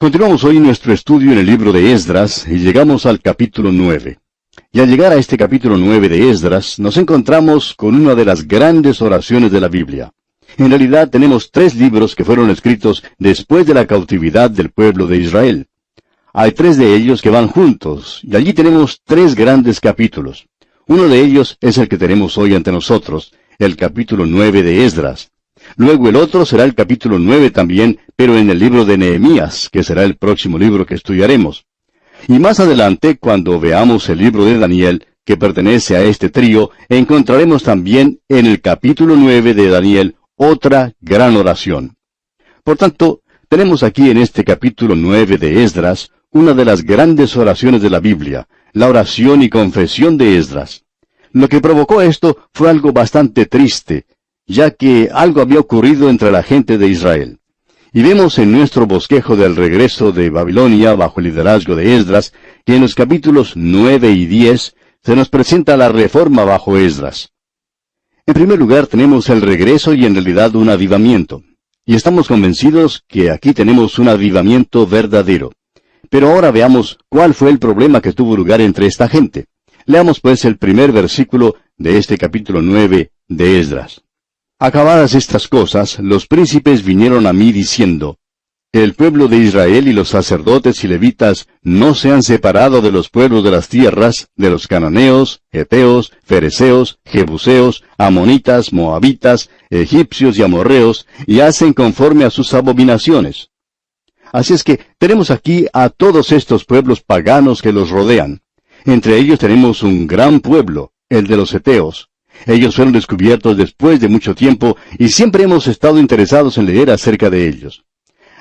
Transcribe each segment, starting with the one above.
Continuamos hoy nuestro estudio en el libro de Esdras y llegamos al capítulo 9. Y al llegar a este capítulo 9 de Esdras, nos encontramos con una de las grandes oraciones de la Biblia. En realidad tenemos 3 libros que fueron escritos después de la cautividad del pueblo de Israel. Hay 3 de ellos que van juntos, y allí tenemos 3 grandes capítulos. Uno de ellos es el que tenemos hoy ante nosotros, el capítulo 9 de Esdras. Luego el otro será el capítulo 9 también, pero en el libro de Nehemías, que será el próximo libro que estudiaremos. Y más adelante, cuando veamos el libro de Daniel, que pertenece a este trío, encontraremos también en el capítulo 9 de Daniel otra gran oración. Por tanto, tenemos aquí en este capítulo 9 de Esdras una de las grandes oraciones de la Biblia, la oración y confesión de Esdras. Lo que provocó esto fue algo bastante triste, ya que algo había ocurrido entre la gente de Israel. Y vemos en nuestro bosquejo del regreso de Babilonia bajo el liderazgo de Esdras, que en los capítulos 9 y 10 se nos presenta la reforma bajo Esdras. En primer lugar tenemos el regreso y en realidad un avivamiento. Y estamos convencidos que aquí tenemos un avivamiento verdadero. Pero ahora veamos cuál fue el problema que tuvo lugar entre esta gente. Leamos pues el primer versículo de este capítulo 9 de Esdras. Acabadas estas cosas, los príncipes vinieron a mí diciendo, el pueblo de Israel y los sacerdotes y levitas no se han separado de los pueblos de las tierras, de los cananeos, heteos, fereceos, jebuseos, amonitas, moabitas, egipcios y amorreos, y hacen conforme a sus abominaciones. Así es que tenemos aquí a todos estos pueblos paganos que los rodean. Entre ellos tenemos un gran pueblo, el de los heteos. Ellos fueron descubiertos después de mucho tiempo y siempre hemos estado interesados en leer acerca de ellos.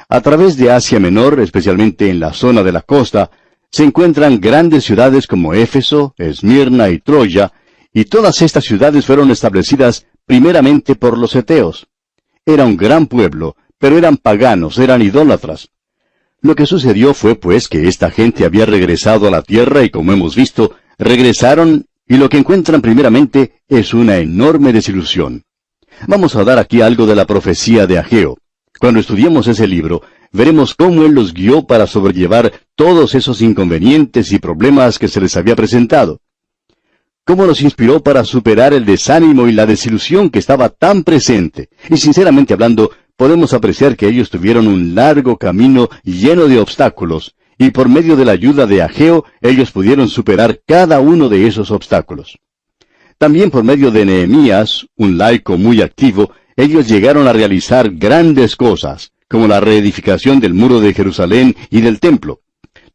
A través de Asia Menor, especialmente en la zona de la costa, se encuentran grandes ciudades como Éfeso, Esmirna y Troya, y todas estas ciudades fueron establecidas primeramente por los heteos. Era un gran pueblo, pero eran paganos, eran idólatras. Lo que sucedió fue pues que esta gente había regresado a la tierra y como hemos visto, regresaron y lo que encuentran primeramente es una enorme desilusión. Vamos a dar aquí algo de la profecía de Ageo. Cuando estudiemos ese libro, veremos cómo él los guió para sobrellevar todos esos inconvenientes y problemas que se les había presentado. Cómo los inspiró para superar el desánimo y la desilusión que estaba tan presente. Y sinceramente hablando, podemos apreciar que ellos tuvieron un largo camino lleno de obstáculos, y por medio de la ayuda de Ageo, ellos pudieron superar cada uno de esos obstáculos. También por medio de Nehemías, un laico muy activo, ellos llegaron a realizar grandes cosas, como la reedificación del muro de Jerusalén y del templo.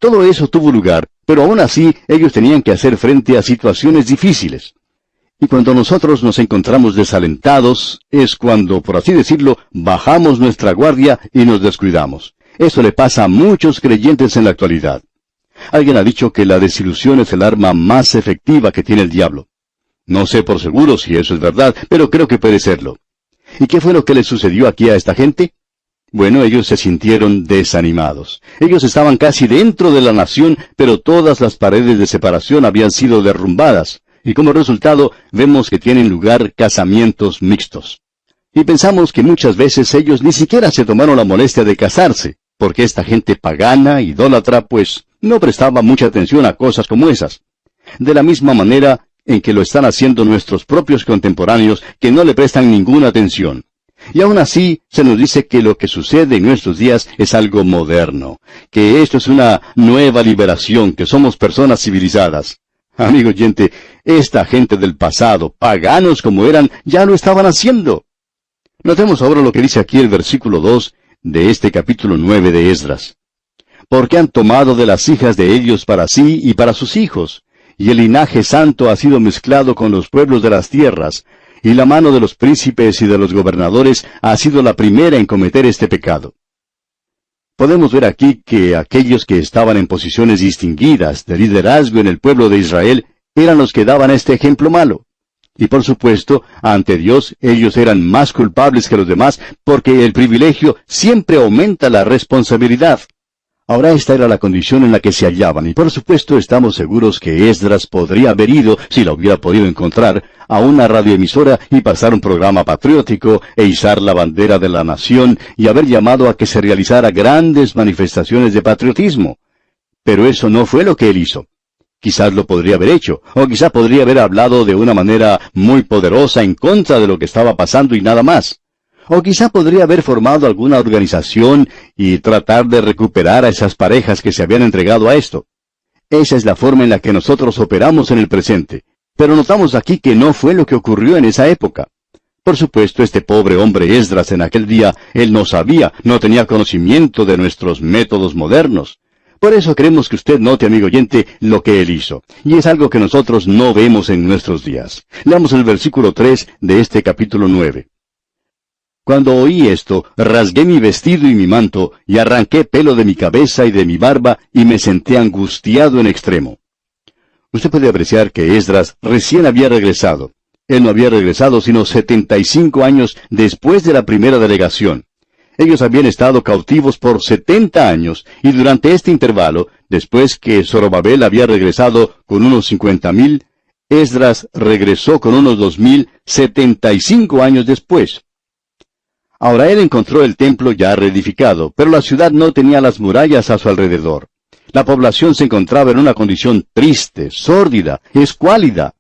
Todo eso tuvo lugar, pero aún así ellos tenían que hacer frente a situaciones difíciles. Y cuando nosotros nos encontramos desalentados, es cuando, por así decirlo, bajamos nuestra guardia y nos descuidamos. Eso le pasa a muchos creyentes en la actualidad. Alguien ha dicho que la desilusión es el arma más efectiva que tiene el diablo. No sé por seguro si eso es verdad, pero creo que puede serlo. ¿Y qué fue lo que le sucedió aquí a esta gente? Bueno, ellos se sintieron desanimados. Ellos estaban casi dentro de la nación, pero todas las paredes de separación habían sido derrumbadas, y como resultado vemos que tienen lugar casamientos mixtos. Y pensamos que muchas veces ellos ni siquiera se tomaron la molestia de casarse, porque esta gente pagana, idólatra, pues no prestaba mucha atención a cosas como esas. De la misma manera en que lo están haciendo nuestros propios contemporáneos, que no le prestan ninguna atención. Y aún así, se nos dice que lo que sucede en nuestros días es algo moderno, que esto es una nueva liberación, que somos personas civilizadas. Amigo oyente, esta gente del pasado, paganos como eran, ya lo estaban haciendo. Notemos ahora lo que dice aquí el versículo 2 de este capítulo 9 de Esdras. Porque han tomado de las hijas de ellos para sí y para sus hijos, y el linaje santo ha sido mezclado con los pueblos de las tierras, y la mano de los príncipes y de los gobernadores ha sido la primera en cometer este pecado. Podemos ver aquí que aquellos que estaban en posiciones distinguidas de liderazgo en el pueblo de Israel eran los que daban este ejemplo malo. Y por supuesto, ante Dios, ellos eran más culpables que los demás, porque el privilegio siempre aumenta la responsabilidad. Ahora esta era la condición en la que se hallaban, y por supuesto estamos seguros que Esdras podría haber ido, si la hubiera podido encontrar, a una radioemisora y pasar un programa patriótico e izar la bandera de la nación y haber llamado a que se realizara grandes manifestaciones de patriotismo. Pero eso no fue lo que él hizo. Quizás lo podría haber hecho, o quizá podría haber hablado de una manera muy poderosa en contra de lo que estaba pasando y nada más. O quizá podría haber formado alguna organización y tratar de recuperar a esas parejas que se habían entregado a esto. Esa es la forma en la que nosotros operamos en el presente. Pero notamos aquí que no fue lo que ocurrió en esa época. Por supuesto, este pobre hombre Esdras en aquel día, él no sabía, no tenía conocimiento de nuestros métodos modernos. Por eso queremos que usted note, amigo oyente, lo que él hizo. Y es algo que nosotros no vemos en nuestros días. Leamos el versículo 3 de este capítulo 9. Cuando oí esto, rasgué mi vestido y mi manto, y arranqué pelo de mi cabeza y de mi barba, y me senté angustiado en extremo. Usted puede apreciar que Esdras recién había regresado. Él no había regresado sino 75 años después de la primera delegación. Ellos habían estado cautivos por 70 años, y durante este intervalo, después que Zorobabel había regresado con unos 50,000, Esdras regresó con unos 2,000 75 años después. Ahora él encontró el templo ya reedificado, pero la ciudad no tenía las murallas a su alrededor. La población se encontraba en una condición triste, sórdida, escuálida.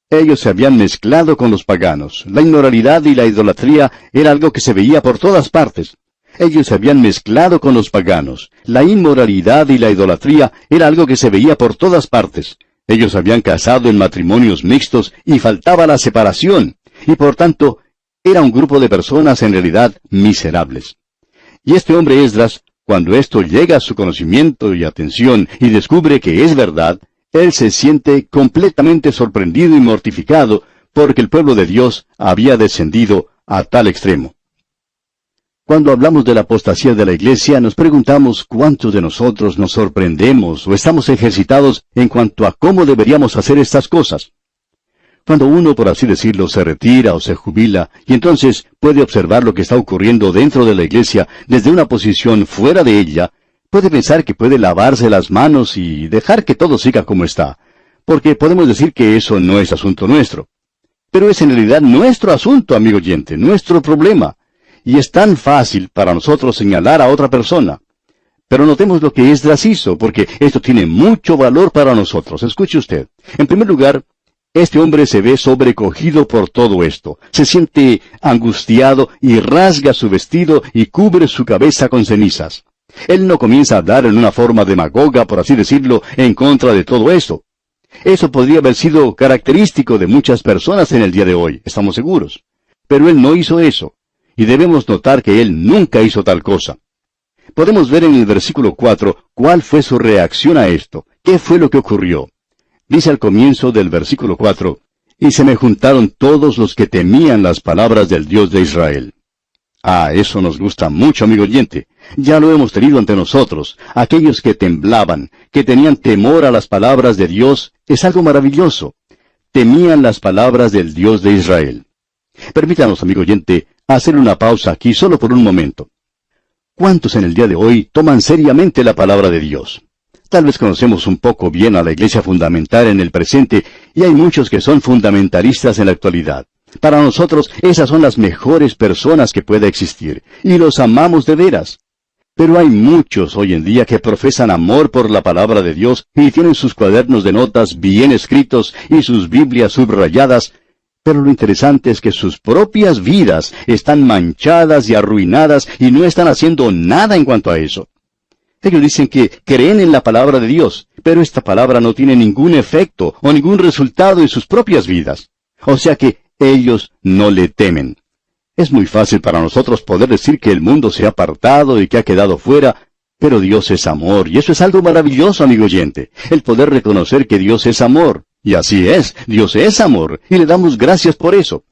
Ellos se habían mezclado con los paganos. La inmoralidad y la idolatría era algo que se veía por todas partes. Ellos se habían mezclado con los paganos. La inmoralidad y la idolatría era algo que se veía por todas partes. Ellos habían casado en matrimonios mixtos y faltaba la separación. Y por tanto, era un grupo de personas en realidad miserables. Y este hombre Esdras, cuando esto llega a su conocimiento y atención y descubre que es verdad, él se siente completamente sorprendido y mortificado porque el pueblo de Dios había descendido a tal extremo. Cuando hablamos de la apostasía de la iglesia, nos preguntamos cuántos de nosotros nos sorprendemos o estamos ejercitados en cuanto a cómo deberíamos hacer estas cosas. Cuando uno, por así decirlo, se retira o se jubila, y entonces puede observar lo que está ocurriendo dentro de la iglesia desde una posición fuera de ella, puede pensar que puede lavarse las manos y dejar que todo siga como está, porque podemos decir que eso no es asunto nuestro. Pero es en realidad nuestro asunto, amigo oyente, nuestro problema, y es tan fácil para nosotros señalar a otra persona. Pero notemos lo que Esdras hizo, porque esto tiene mucho valor para nosotros. Escuche usted. En primer lugar, este hombre se ve sobrecogido por todo esto. Se siente angustiado y rasga su vestido y cubre su cabeza con cenizas. Él no comienza a hablar en una forma demagoga, por así decirlo, en contra de todo esto. Eso podría haber sido característico de muchas personas en el día de hoy, estamos seguros. Pero él no hizo eso. Y debemos notar que él nunca hizo tal cosa. Podemos ver en el versículo 4 cuál fue su reacción a esto. ¿Qué fue lo que ocurrió? Dice al comienzo del versículo 4, «Y se me juntaron todos los que temían las palabras del Dios de Israel». Ah, eso nos gusta mucho, amigo oyente. Ya lo hemos tenido ante nosotros. Aquellos que temblaban, que tenían temor a las palabras de Dios, es algo maravilloso. Temían las palabras del Dios de Israel. Permítanos, amigo oyente, hacer una pausa aquí solo por un momento. ¿Cuántos en el día de hoy toman seriamente la palabra de Dios? Tal vez conocemos un poco bien a la iglesia fundamental en el presente, y hay muchos que son fundamentalistas en la actualidad. Para nosotros, esas son las mejores personas que pueda existir, y los amamos de veras. Pero hay muchos hoy en día que profesan amor por la palabra de Dios, y tienen sus cuadernos de notas bien escritos, y sus Biblias subrayadas, pero lo interesante es que sus propias vidas están manchadas y arruinadas, y no están haciendo nada en cuanto a eso. Ellos dicen que creen en la palabra de Dios, pero esta palabra no tiene ningún efecto o ningún resultado en sus propias vidas. O sea que ellos no le temen. Es muy fácil para nosotros poder decir que el mundo se ha apartado y que ha quedado fuera, pero Dios es amor, y eso es algo maravilloso, amigo oyente, el poder reconocer que Dios es amor. Y así es, Dios es amor, y le damos gracias por eso.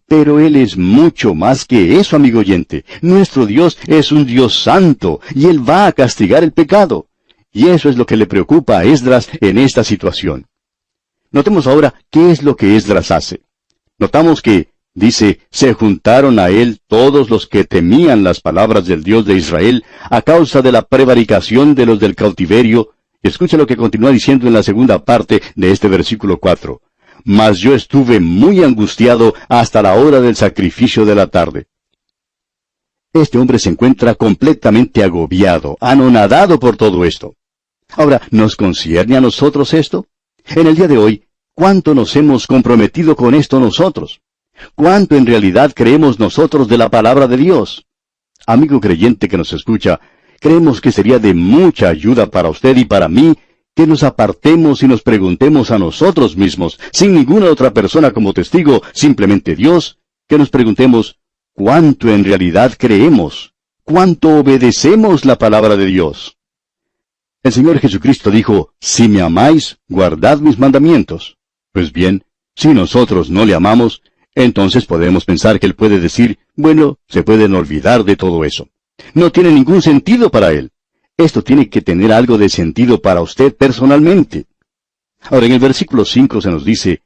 Pero Él es mucho más que eso, amigo oyente. Nuestro Dios es un Dios santo, y Él va a castigar el pecado. Y eso es lo que le preocupa a Esdras en esta situación. Notemos ahora qué es lo que Esdras hace. Notamos que Dice, se juntaron a él todos los que temían las palabras del Dios de Israel a causa de la prevaricación de los del cautiverio. Y escucha lo que continúa diciendo en la segunda parte de este versículo 4. Mas yo estuve muy angustiado hasta la hora del sacrificio de la tarde. Este hombre se encuentra completamente agobiado, anonadado por todo esto. Ahora, ¿nos concierne a nosotros esto? En el día de hoy, ¿cuánto nos hemos comprometido con esto nosotros? ¿Cuánto en realidad creemos nosotros de la palabra de Dios? Amigo creyente que nos escucha, creemos que sería de mucha ayuda para usted y para mí que nos apartemos y nos preguntemos a nosotros mismos, sin ninguna otra persona como testigo, simplemente Dios, que nos preguntemos, ¿cuánto en realidad creemos? ¿Cuánto obedecemos la palabra de Dios? El Señor Jesucristo dijo, si me amáis, guardad mis mandamientos. Pues bien, si nosotros no le amamos, entonces podemos pensar que Él puede decir, bueno, se pueden olvidar de todo eso. No tiene ningún sentido para Él. Esto tiene que tener algo de sentido para usted personalmente. Ahora, en el versículo 5 se nos dice,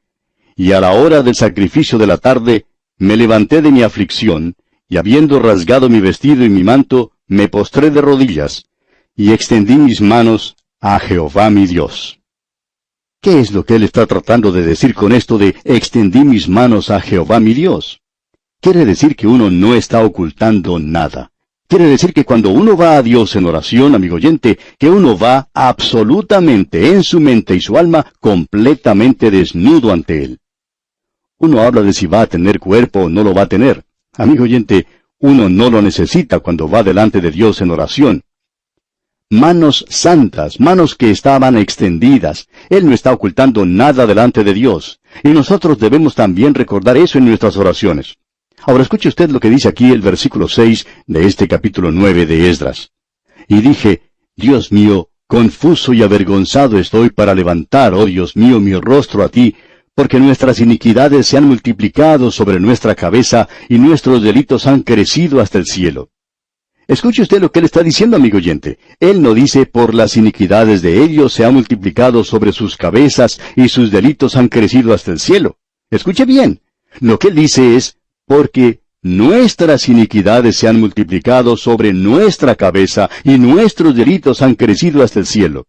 y a la hora del sacrificio de la tarde, me levanté de mi aflicción, y habiendo rasgado mi vestido y mi manto, me postré de rodillas, y extendí mis manos a Jehová mi Dios. ¿Qué es lo que él está tratando de decir con esto de extendí mis manos a Jehová mi Dios? Quiere decir que uno no está ocultando nada. Quiere decir que cuando uno va a Dios en oración, amigo oyente, que uno va absolutamente en su mente y su alma completamente desnudo ante Él. Uno habla de si va a tener cuerpo o no lo va a tener. Amigo oyente, uno no lo necesita cuando va delante de Dios en oración. Manos santas, manos que estaban extendidas. Él no está ocultando nada delante de Dios. Y nosotros debemos también recordar eso en nuestras oraciones. Ahora escuche usted lo que dice aquí el versículo 6 de este capítulo 9 de Esdras. Y dije, Dios mío, confuso y avergonzado estoy para levantar, oh Dios mío, mi rostro a ti, porque nuestras iniquidades se han multiplicado sobre nuestra cabeza y nuestros delitos han crecido hasta el cielo. Escuche usted lo que él está diciendo, amigo oyente. Él no dice, por las iniquidades de ellos se ha multiplicado sobre sus cabezas y sus delitos han crecido hasta el cielo. Escuche bien. Lo que él dice es, porque nuestras iniquidades se han multiplicado sobre nuestra cabeza y nuestros delitos han crecido hasta el cielo.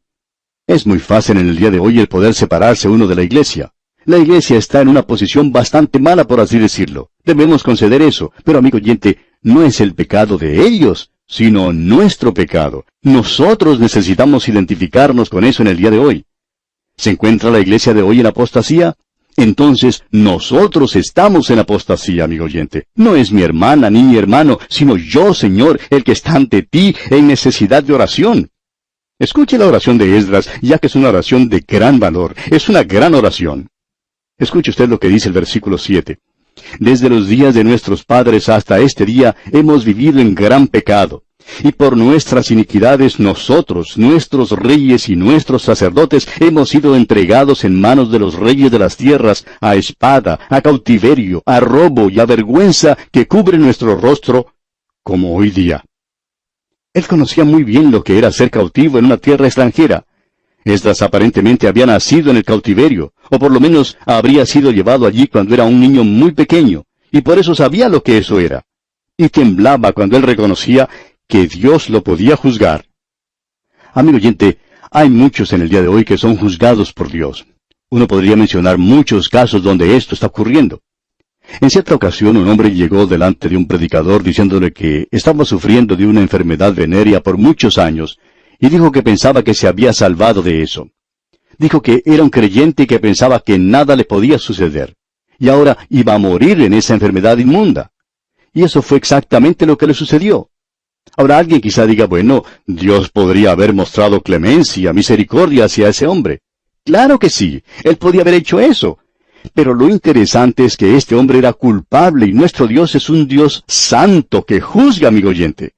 Es muy fácil en el día de hoy el poder separarse uno de la iglesia. La iglesia está en una posición bastante mala, por así decirlo. Debemos conceder eso. Pero, amigo oyente, no es el pecado de ellos, sino nuestro pecado. Nosotros necesitamos identificarnos con eso en el día de hoy. ¿Se encuentra la iglesia de hoy en apostasía? Entonces, nosotros estamos en apostasía, amigo oyente. No es mi hermana ni mi hermano, sino yo, Señor, el que está ante ti en necesidad de oración. Escuche la oración de Esdras, ya que es una oración de gran valor. Es una gran oración. Escuche usted lo que dice el versículo 7. Desde los días de nuestros padres hasta este día hemos vivido en gran pecado. Y por nuestras iniquidades nosotros, nuestros reyes y nuestros sacerdotes, hemos sido entregados en manos de los reyes de las tierras, a espada, a cautiverio, a robo y a vergüenza que cubre nuestro rostro, como hoy día. Él conocía muy bien lo que era ser cautivo en una tierra extranjera. Esdras aparentemente había nacido en el cautiverio, o por lo menos habría sido llevado allí cuando era un niño muy pequeño, y por eso sabía lo que eso era. Y temblaba cuando él reconocía que Dios lo podía juzgar. Amigo oyente, hay muchos en el día de hoy que son juzgados por Dios. Uno podría mencionar muchos casos donde esto está ocurriendo. En cierta ocasión un hombre llegó delante de un predicador diciéndole que estaba sufriendo de una enfermedad venérea por muchos años, y dijo que pensaba que se había salvado de eso. Dijo que era un creyente y que pensaba que nada le podía suceder. Y ahora iba a morir en esa enfermedad inmunda. Y eso fue exactamente lo que le sucedió. Ahora alguien quizá diga, bueno, Dios podría haber mostrado clemencia, misericordia hacia ese hombre. Claro que sí, él podía haber hecho eso. Pero lo interesante es que este hombre era culpable y nuestro Dios es un Dios santo que juzga, amigo oyente.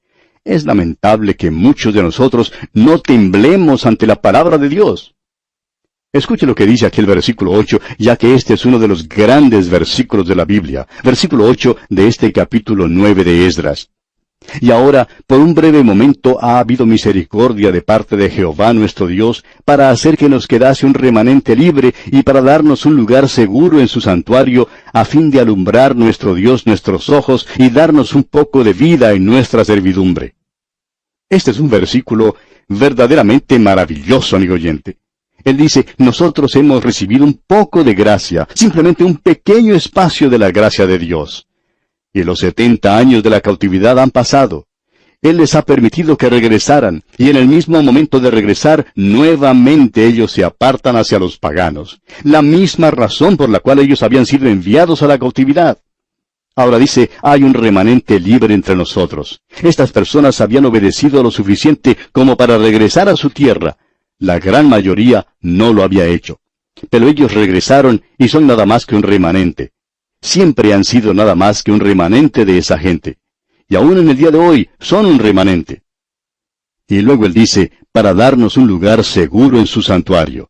Es lamentable que muchos de nosotros no temblemos ante la palabra de Dios. Escuche lo que dice aquí el versículo 8, ya que este es uno de los grandes versículos de la Biblia. Versículo 8 de este capítulo 9 de Esdras. Y ahora, por un breve momento, ha habido misericordia de parte de Jehová nuestro Dios, para hacer que nos quedase un remanente libre y para darnos un lugar seguro en su santuario, a fin de alumbrar nuestro Dios nuestros ojos y darnos un poco de vida en nuestra servidumbre. Este es un versículo verdaderamente maravilloso, amigo oyente. Él dice, nosotros hemos recibido un poco de gracia, simplemente un pequeño espacio de la gracia de Dios. Y los 70 años de la cautividad han pasado. Él les ha permitido que regresaran, y en el mismo momento de regresar, nuevamente ellos se apartan hacia los paganos. La misma razón por la cual ellos habían sido enviados a la cautividad. Ahora dice, hay un remanente libre entre nosotros. Estas personas habían obedecido lo suficiente como para regresar a su tierra. La gran mayoría no lo había hecho. Pero ellos regresaron y son nada más que un remanente. Siempre han sido nada más que un remanente de esa gente. Y aún en el día de hoy son un remanente. Y luego él dice, para darnos un lugar seguro en su santuario.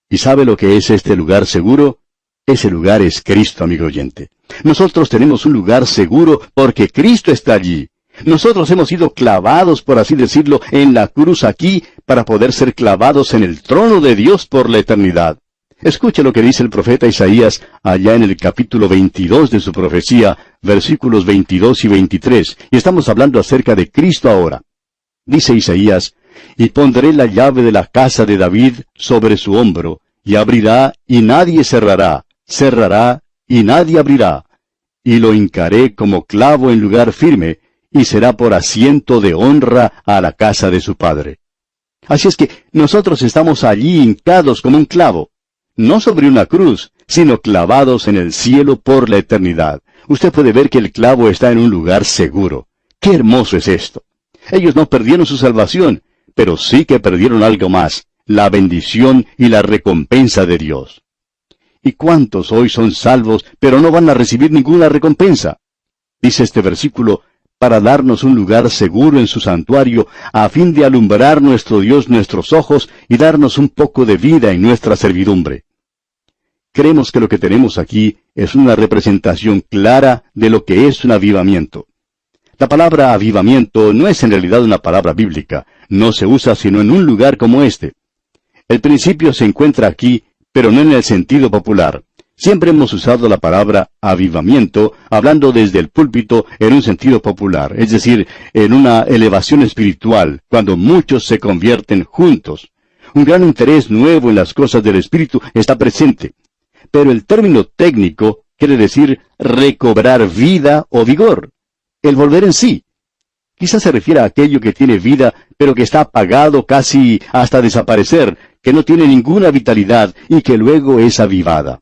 ¿Y sabe lo que es este lugar seguro? Ese lugar es Cristo, amigo oyente. Nosotros tenemos un lugar seguro porque Cristo está allí. Nosotros hemos sido clavados, por así decirlo, en la cruz aquí, para poder ser clavados en el trono de Dios por la eternidad. Escuche lo que dice el profeta Isaías allá en el capítulo 22 de su profecía, versículos 22 y 23, y estamos hablando acerca de Cristo ahora. Dice Isaías, y pondré la llave de la casa de David sobre su hombro, y abrirá, y nadie cerrará, cerrará, y nadie abrirá, y lo hincaré como clavo en lugar firme, y será por asiento de honra a la casa de su padre. Así es que nosotros estamos allí hincados como un clavo, no sobre una cruz, sino clavados en el cielo por la eternidad. Usted puede ver que el clavo está en un lugar seguro. ¡Qué hermoso es esto! Ellos no perdieron su salvación, pero sí que perdieron algo más, la bendición y la recompensa de Dios. ¿Y cuántos hoy son salvos, pero no van a recibir ninguna recompensa? Dice este versículo, para darnos un lugar seguro en su santuario, a fin de alumbrar nuestro Dios nuestros ojos y darnos un poco de vida en nuestra servidumbre. Creemos que lo que tenemos aquí es una representación clara de lo que es un avivamiento. La palabra avivamiento no es en realidad una palabra bíblica, no se usa sino en un lugar como este. El principio se encuentra aquí, pero no en el sentido popular. Siempre hemos usado la palabra avivamiento, hablando desde el púlpito en un sentido popular, es decir, en una elevación espiritual, cuando muchos se convierten juntos. Un gran interés nuevo en las cosas del Espíritu está presente. Pero el término técnico quiere decir recobrar vida o vigor, el volver en sí. Quizás se refiere a aquello que tiene vida, pero que está apagado casi hasta desaparecer, que no tiene ninguna vitalidad y que luego es avivada.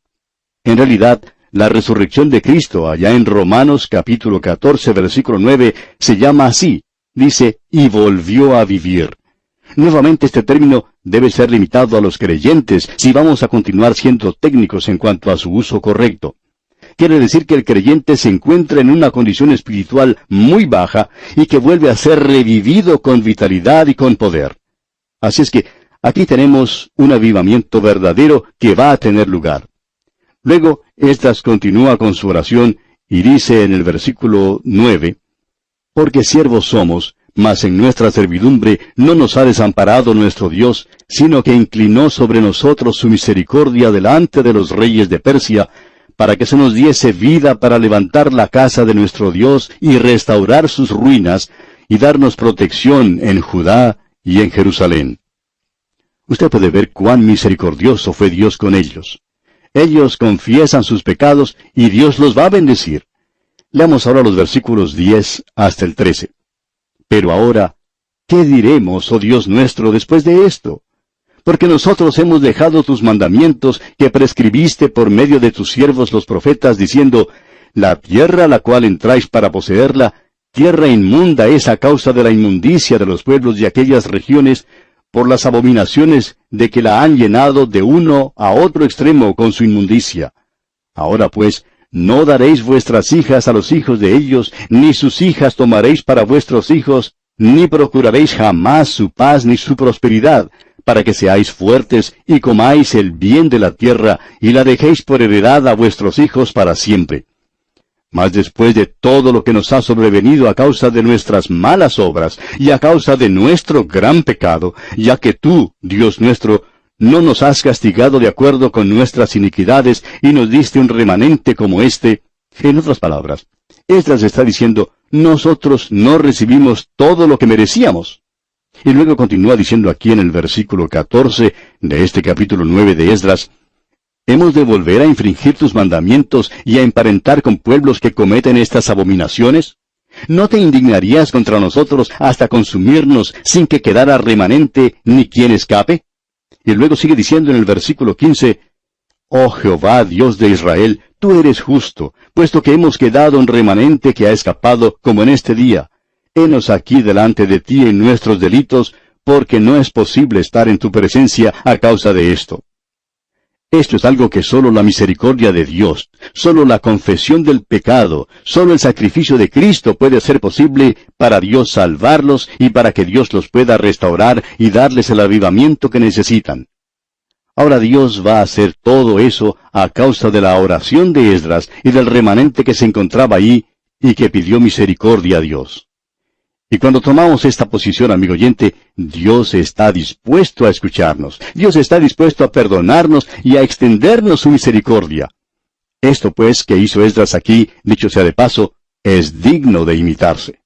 En realidad, la resurrección de Cristo, allá en Romanos capítulo 14, versículo 9, se llama así. Dice, y volvió a vivir. Nuevamente este término debe ser limitado a los creyentes si vamos a continuar siendo técnicos en cuanto a su uso correcto. Quiere decir que el creyente se encuentra en una condición espiritual muy baja y que vuelve a ser revivido con vitalidad y con poder. Así es que aquí tenemos un avivamiento verdadero que va a tener lugar. Luego, Esdras continúa con su oración y dice en el versículo 9, porque siervos somos, mas en nuestra servidumbre no nos ha desamparado nuestro Dios, sino que inclinó sobre nosotros su misericordia delante de los reyes de Persia, para que se nos diese vida para levantar la casa de nuestro Dios y restaurar sus ruinas, y darnos protección en Judá y en Jerusalén. Usted puede ver cuán misericordioso fue Dios con ellos. Ellos confiesan sus pecados y Dios los va a bendecir. Leamos ahora los versículos 10 hasta el 13. Pero ahora, ¿qué diremos, oh Dios nuestro, después de esto? Porque nosotros hemos dejado tus mandamientos que prescribiste por medio de tus siervos los profetas, diciendo, la tierra a la cual entráis para poseerla, tierra inmunda es a causa de la inmundicia de los pueblos de aquellas regiones, por las abominaciones de que la han llenado de uno a otro extremo con su inmundicia. Ahora pues, no daréis vuestras hijas a los hijos de ellos, ni sus hijas tomaréis para vuestros hijos, ni procuraréis jamás su paz ni su prosperidad, para que seáis fuertes y comáis el bien de la tierra, y la dejéis por heredad a vuestros hijos para siempre. Mas después de todo lo que nos ha sobrevenido a causa de nuestras malas obras y a causa de nuestro gran pecado, ya que tú, Dios nuestro, no nos has castigado de acuerdo con nuestras iniquidades y nos diste un remanente como este. En otras palabras, Esdras está diciendo, nosotros no recibimos todo lo que merecíamos. Y luego continúa diciendo aquí en el versículo 14 de este capítulo 9 de Esdras, ¿hemos de volver a infringir tus mandamientos y a emparentar con pueblos que cometen estas abominaciones? ¿No te indignarías contra nosotros hasta consumirnos sin que quedara remanente ni quien escape? Y luego sigue diciendo en el versículo 15, Oh Jehová, Dios de Israel, tú eres justo, puesto que hemos quedado un remanente que ha escapado como en este día. Henos aquí delante de ti en nuestros delitos, porque no es posible estar en tu presencia a causa de esto. Esto es algo que solo la misericordia de Dios, solo la confesión del pecado, solo el sacrificio de Cristo puede hacer posible para Dios salvarlos y para que Dios los pueda restaurar y darles el avivamiento que necesitan. Ahora Dios va a hacer todo eso a causa de la oración de Esdras y del remanente que se encontraba ahí y que pidió misericordia a Dios. Y cuando tomamos esta posición, amigo oyente, Dios está dispuesto a escucharnos. Dios está dispuesto a perdonarnos y a extendernos su misericordia. Esto, pues, que hizo Esdras aquí, dicho sea de paso, es digno de imitarse.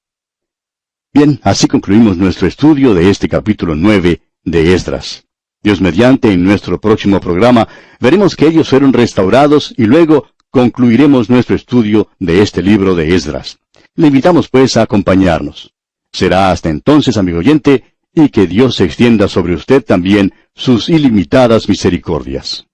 Bien, así concluimos nuestro estudio de este capítulo 9 de Esdras. Dios mediante, en nuestro próximo programa, veremos que ellos fueron restaurados y luego concluiremos nuestro estudio de este libro de Esdras. Le invitamos, pues, a acompañarnos. Será hasta entonces, amigo oyente, y que Dios extienda sobre usted también sus ilimitadas misericordias.